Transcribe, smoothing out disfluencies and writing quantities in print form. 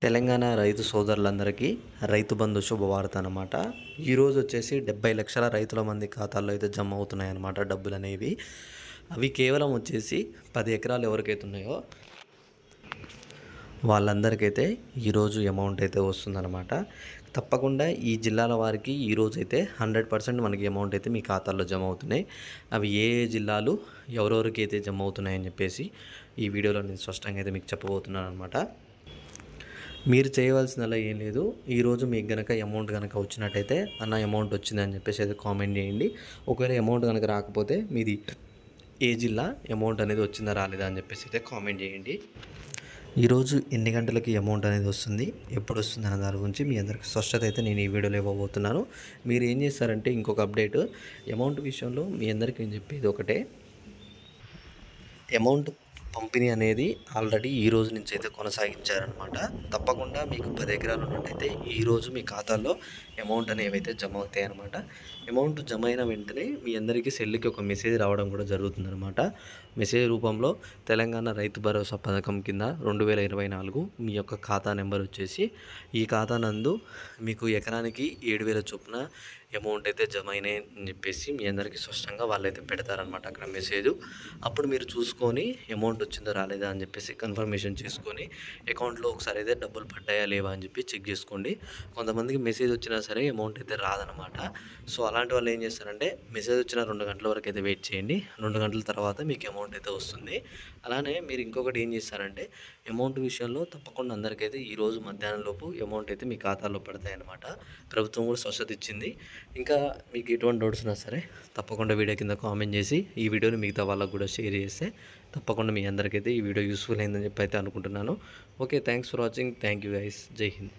తెలంగాణ రైతు సోదరులందరికీ రైతు బంధు శుభవార్త అనమాట. ఈరోజు వచ్చేసి 70 లక్షల రైతుల మంది ఖాతాల్లో అయితే జమ అవుతున్నాయి అన్నమాట డబ్బులు అనేవి. అవి కేవలం వచ్చేసి 10 ఎకరాలు ఎవరికైతే ఉన్నాయో వాళ్ళందరికైతే ఈరోజు అమౌంట్ అయితే వస్తుందన్నమాట. తప్పకుండా ఈ జిల్లాల వారికి ఈరోజు అయితే 100% మనకి అమౌంట్ అయితే మీ ఖాతాల్లో జమ అవుతున్నాయి. అవి ఏ ఏ జిల్లాలు ఎవరెవరికి అయితే జమ అవుతున్నాయని చెప్పేసి ఈ వీడియోలో నేను స్పష్టంగా అయితే మీకు చెప్పబోతున్నాను అనమాట. మీరు చేయవలసినలా ఏం లేదు. ఈరోజు మీకు గనక అమౌంట్ కనుక వచ్చినట్టయితే అన్న అమౌంట్ వచ్చిందని చెప్పేసి అయితే కామెంట్ చేయండి. ఒకవేళ అమౌంట్ కనుక రాకపోతే మీది ఏ జిల్లా అమౌంట్ అనేది వచ్చిందా రాలేదా అని చెప్పేసి అయితే కామెంట్ చేయండి. ఈరోజు ఎన్ని గంటలకి అమౌంట్ అనేది వస్తుంది, ఎప్పుడు వస్తుంది అనే దాని గురించి మీ అందరికి స్పష్టత అయితే నేను ఈ వీడియోలో ఇవ్వబోతున్నాను. మీరు ఏం చేస్తారంటే ఇంకొక అప్డేట్ అమౌంట్ విషయంలో మీ అందరికీ నేను చెప్పేది ఒకటే, అమౌంట్ పంపిణీ అనేది ఆల్రెడీ ఈ రోజు నుంచి అయితే కొనసాగించారనమాట. తప్పకుండా మీకు 10 ఎకరాలు ఉన్నట్టయితే ఈరోజు మీ ఖాతాల్లో అమౌంట్ అనేవి అయితే జమ అవుతాయి అనమాట. అమౌంట్ జమ అయిన వెంటనే మీ అందరికీ సెల్కి ఒక మెసేజ్ రావడం కూడా జరుగుతుందన్నమాట. మెసేజ్ రూపంలో తెలంగాణ రైతు భరోసా పథకం కింద 2024 మీ యొక్క ఖాతా నెంబర్ వచ్చేసి ఈ ఖాతా నందు మీకు ఎకరానికి 7,000 చొప్పున అమౌంట్ అయితే జమ అయినాయి అని చెప్పేసి మీ అందరికీ స్పష్టంగా వాళ్ళైతే పెడతారనమాట అక్కడ మెసేజ్. అప్పుడు మీరు చూసుకొని అమౌంట్ వచ్చిందో రాలేదా అని చెప్పేసి కన్ఫర్మేషన్ చేసుకొని అకౌంట్లో ఒకసారి అయితే డబ్బులు పడ్డాయా లేవా అని చెప్పి చెక్ చేసుకోండి. కొంతమందికి మెసేజ్ వచ్చినా సరే అమౌంట్ అయితే రాదనమాట. సో అలాంటి వాళ్ళు ఏం చేస్తారంటే మెసేజ్ వచ్చిన 2 గంటల వరకు అయితే వెయిట్ చేయండి. 2 గంటల తర్వాత మీకు అమౌంట్ అయితే వస్తుంది. అలానే మీరు ఇంకొకటి ఏం చేస్తారంటే అమౌంట్ విషయంలో తప్పకుండా అందరికైతే ఈరోజు మధ్యాహ్నం లోపు అమౌంట్ అయితే మీ ఖాతాలో పడతాయన్నమాట. ప్రభుత్వం కూడా స్వచ్ఛత ఇచ్చింది. ఇంకా మీకు ఎటువంటి డౌట్స్ ఉన్నా సరే తప్పకుండా వీడియో కింద కామెంట్ చేసి ఈ వీడియోని మిగతా వాళ్ళకు కూడా షేర్ చేస్తే తప్పకుండా మీ అందరికైతే ఈ వీడియో యూస్ఫుల్ అయిందని చెప్పి అయితే అనుకుంటున్నాను. Okay, thanks for watching. Thank you guys. జై హింద్.